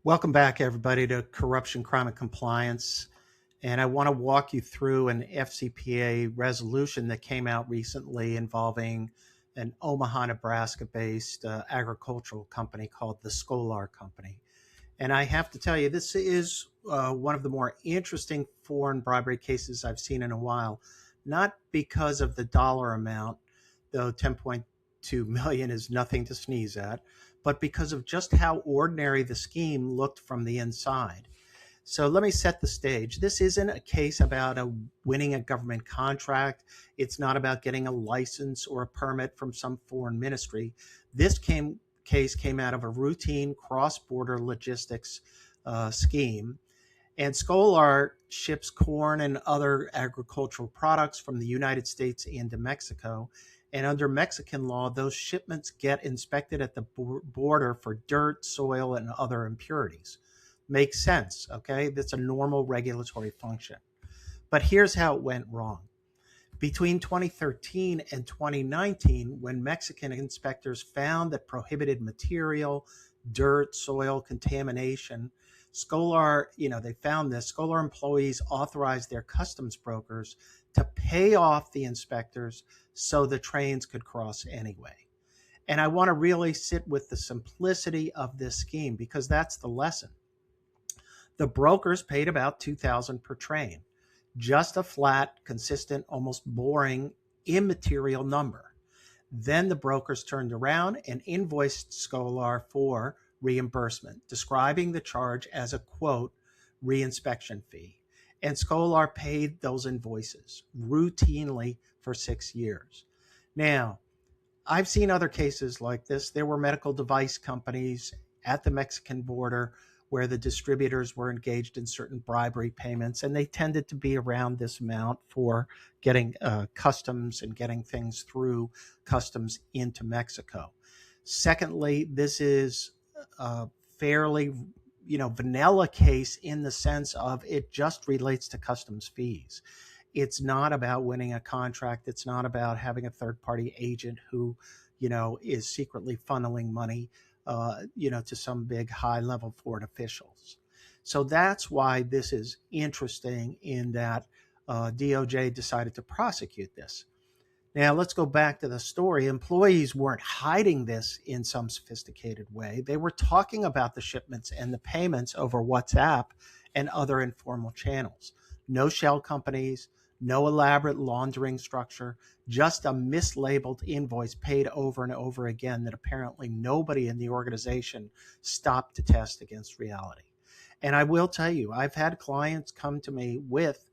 Welcome back, everybody, to Corruption, Crime, and Compliance. And I want to walk you through an FCPA resolution that came out recently involving an Omaha, Nebraska based agricultural company called the Scoular Company. And I have to tell you, this is one of the more interesting foreign bribery cases I've seen in a while, not because of the dollar amount, though 10.2 million is nothing to sneeze at, but because of just how ordinary the scheme looked from the inside. So let me set the stage. This isn't a case about winning a government contract. It's not about getting a license or a permit from some foreign ministry. Case came out of a routine cross-border logistics scheme. And Scoular ships corn and other agricultural products from the United States into Mexico. And under Mexican law, those shipments get inspected at the border for dirt, soil, and other impurities. Makes sense, okay? That's a normal regulatory function. But here's how it went wrong. Between 2013 and 2019, when Mexican inspectors found that prohibited material, dirt, soil, contamination, Scoular, they found this. Scoular employees authorized their customs brokers to pay off the inspectors so the trains could cross anyway. And I want to really sit with the simplicity of this scheme because that's the lesson. The brokers paid about $2,000 per train, just a flat, consistent, almost boring, immaterial number. Then the brokers turned around and invoiced Scoular for reimbursement, describing the charge as a, quote, reinspection fee. And Scoular paid those invoices routinely for 6 years. Now, I've seen other cases like this. There were medical device companies at the Mexican border where the distributors were engaged in certain bribery payments, and they tended to be around this amount for getting customs and getting things through customs into Mexico. Secondly, this is a fairly vanilla case in the sense of it just relates to customs fees. It's not about winning a contract. It's not about having a third-party agent who, is secretly funneling money to some big high-level foreign officials. So that's why this is interesting in that DOJ decided to prosecute this. Now, let's go back to the story. Employees weren't hiding this in some sophisticated way. They were talking about the shipments and the payments over WhatsApp and other informal channels. No shell companies, no elaborate laundering structure, just a mislabeled invoice paid over and over again that apparently nobody in the organization stopped to test against reality. And I will tell you, I've had clients come to me with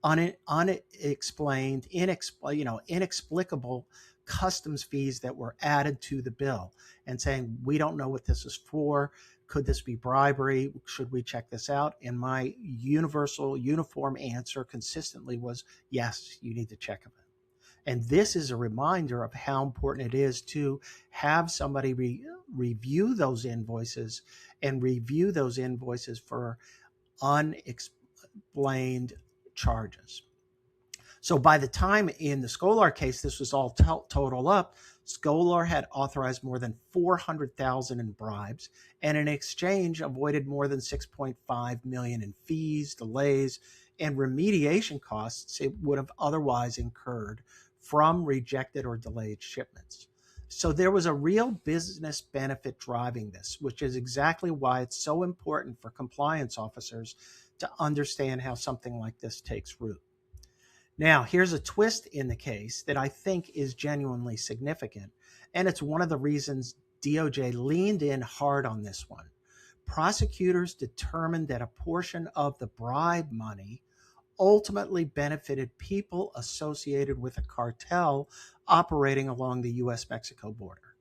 unexplained, inexplicable customs fees that were added to the bill and saying, we don't know what this is for. Could this be bribery? Should we check this out? And my uniform answer consistently was, yes, you need to check it. And this is a reminder of how important it is to have somebody review those invoices and review those invoices for unexplained charges. So by the time in the Scoular case, this was all total up, Scoular had authorized more than $400,000 in bribes and in exchange avoided more than $6.5 million in fees, delays, and remediation costs it would have otherwise incurred from rejected or delayed shipments. So there was a real business benefit driving this, which is exactly why it's so important for compliance officers to understand how something like this takes root. Now, here's a twist in the case that I think is genuinely significant, and it's one of the reasons DOJ leaned in hard on this one. Prosecutors determined that a portion of the bribe money ultimately benefited people associated with a cartel operating along the U.S.-Mexico border.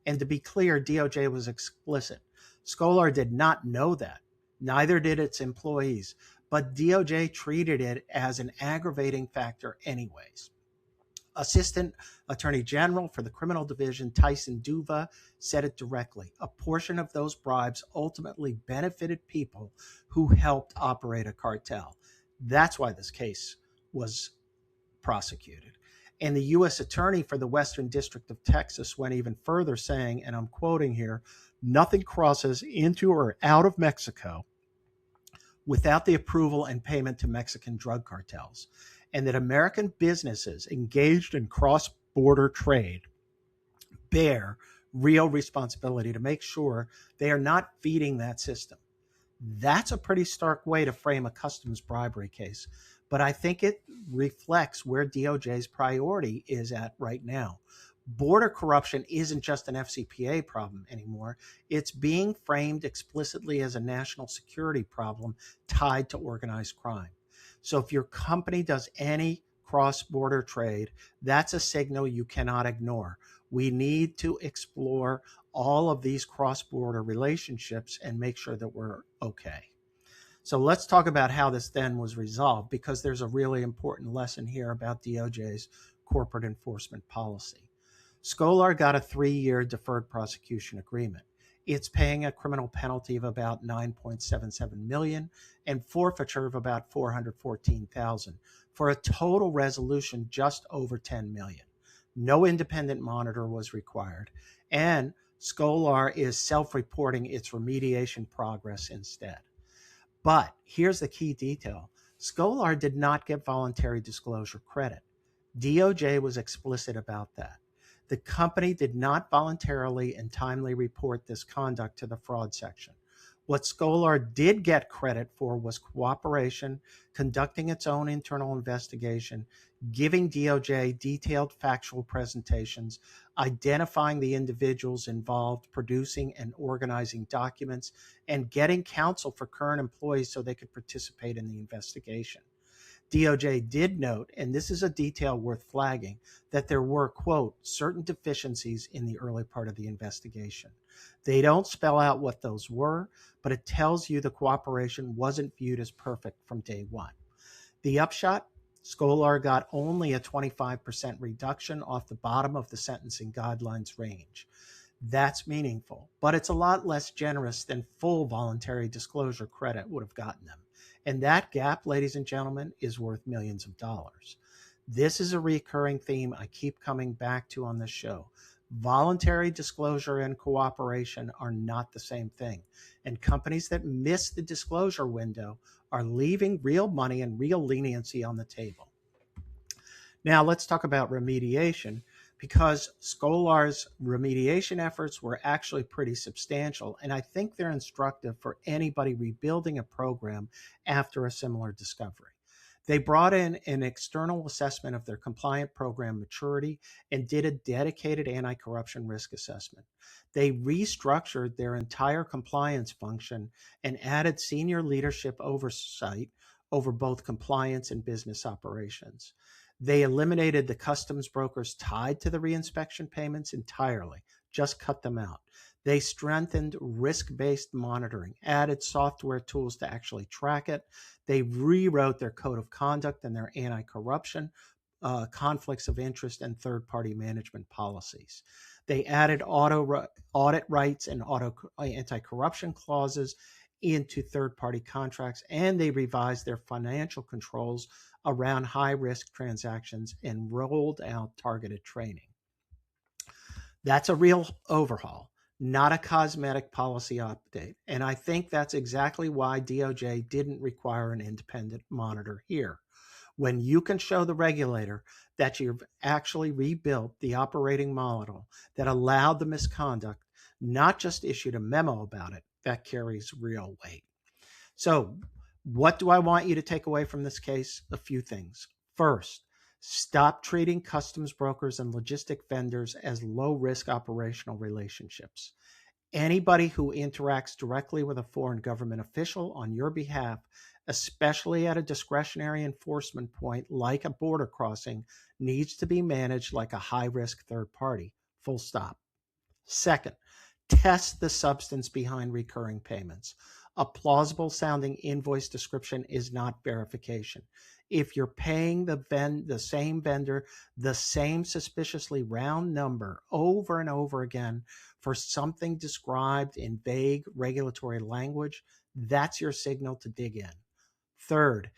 And to be clear, DOJ was explicit. Scoular did not know that. Neither did its employees, but DOJ treated it as an aggravating factor anyways. Assistant Attorney General for the Criminal Division, Tyson Duva, said it directly. A portion of those bribes ultimately benefited people who helped operate a cartel. That's why this case was prosecuted. And the U.S. Attorney for the Western District of Texas went even further, saying, and I'm quoting here, Nothing crosses into or out of Mexico without the approval and payment to Mexican drug cartels, and that American businesses engaged in cross border trade bear real responsibility to make sure they are not feeding that system. That's a pretty stark way to frame a customs bribery case, but I think it reflects where DOJ's priority is at right now. Border corruption isn't just an FCPA problem anymore. It's being framed explicitly as a national security problem tied to organized crime. So if your company does any cross-border trade, that's a signal you cannot ignore. We need to explore all of these cross-border relationships and make sure that we're okay. So let's talk about how this then was resolved, because there's a really important lesson here about DOJ's corporate enforcement policy. Scoular got a 3-year deferred prosecution agreement. It's paying a criminal penalty of about $9.77 million and forfeiture of about $414,000 for a total resolution just over $10 million. No independent monitor was required, and Scoular is self-reporting its remediation progress instead. But here's the key detail. Scoular did not get voluntary disclosure credit. DOJ was explicit about that. The company did not voluntarily and timely report this conduct to the fraud section. What Scoular did get credit for was cooperation, conducting its own internal investigation, giving DOJ detailed factual presentations, identifying the individuals involved, producing and organizing documents, and getting counsel for current employees so they could participate in the investigation. DOJ did note, and this is a detail worth flagging, that there were, quote, certain deficiencies in the early part of the investigation. They don't spell out what those were, but it tells you the cooperation wasn't viewed as perfect from day one. The upshot, Scoular got only a 25% reduction off the bottom of the sentencing guidelines range. That's meaningful, but it's a lot less generous than full voluntary disclosure credit would have gotten them. And that gap, ladies and gentlemen, is worth millions of dollars. This is a recurring theme I keep coming back to on this show. Voluntary disclosure and cooperation are not the same thing. And companies that miss the disclosure window are leaving real money and real leniency on the table. Now let's talk about remediation, because Scoular's remediation efforts were actually pretty substantial, and I think they're instructive for anybody rebuilding a program after a similar discovery. They brought in an external assessment of their compliant program maturity and did a dedicated anti-corruption risk assessment. They restructured their entire compliance function and added senior leadership oversight over both compliance and business operations. They eliminated the customs brokers tied to the reinspection payments entirely, just cut them out. They strengthened risk-based monitoring, added software tools to actually track it. They rewrote their code of conduct and their anti-corruption, conflicts of interest, and third-party management policies. They added audit rights and anti-corruption clauses into third-party contracts, and they revised their financial controls around high-risk transactions and rolled out targeted training. That's a real overhaul, not a cosmetic policy update. And I think that's exactly why DOJ didn't require an independent monitor here. When you can show the regulator that you've actually rebuilt the operating model that allowed the misconduct, not just issued a memo about it, that carries real weight. So, what do I want you to take away from this case? A few things. First, stop treating customs brokers and logistic vendors as low-risk operational relationships. Anybody who interacts directly with a foreign government official on your behalf, especially at a discretionary enforcement point like a border crossing, needs to be managed like a high-risk third party. Full stop. Second, test the substance behind recurring payments. A plausible sounding invoice description is not verification. If you're paying the same vendor the same suspiciously round number over and over again for something described in vague regulatory language, that's your signal to dig in. Third,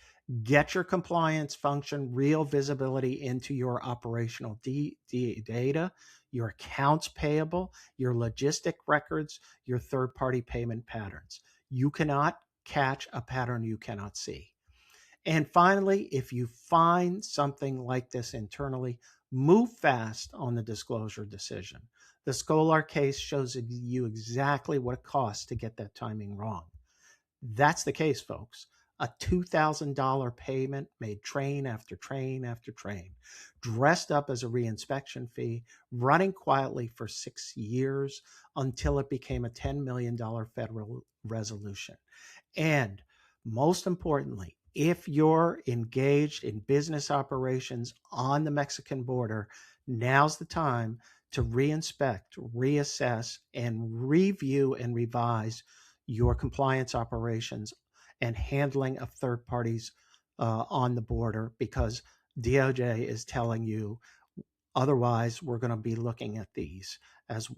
Get your compliance function real visibility into your operational data, your accounts payable, your logistic records, your third-party payment patterns. You cannot catch a pattern you cannot see. And finally, if you find something like this internally, move fast on the disclosure decision. The Scoular case shows you exactly what it costs to get that timing wrong. That's the case, folks. A $2,000 payment made train after train after train, dressed up as a reinspection fee, running quietly for 6 years until it became a $10 million federal resolution. And most importantly, if you're engaged in business operations on the Mexican border, now's the time to reinspect, reassess, and review and revise your compliance operations and handling of third parties on the border, because DOJ is telling you otherwise we're going to be looking at these as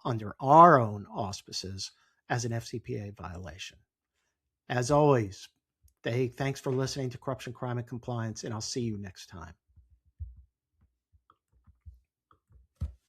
under our own auspices as an FCPA violation. As always, thanks for listening to Corruption, Crime, and Compliance, and I'll see you next time.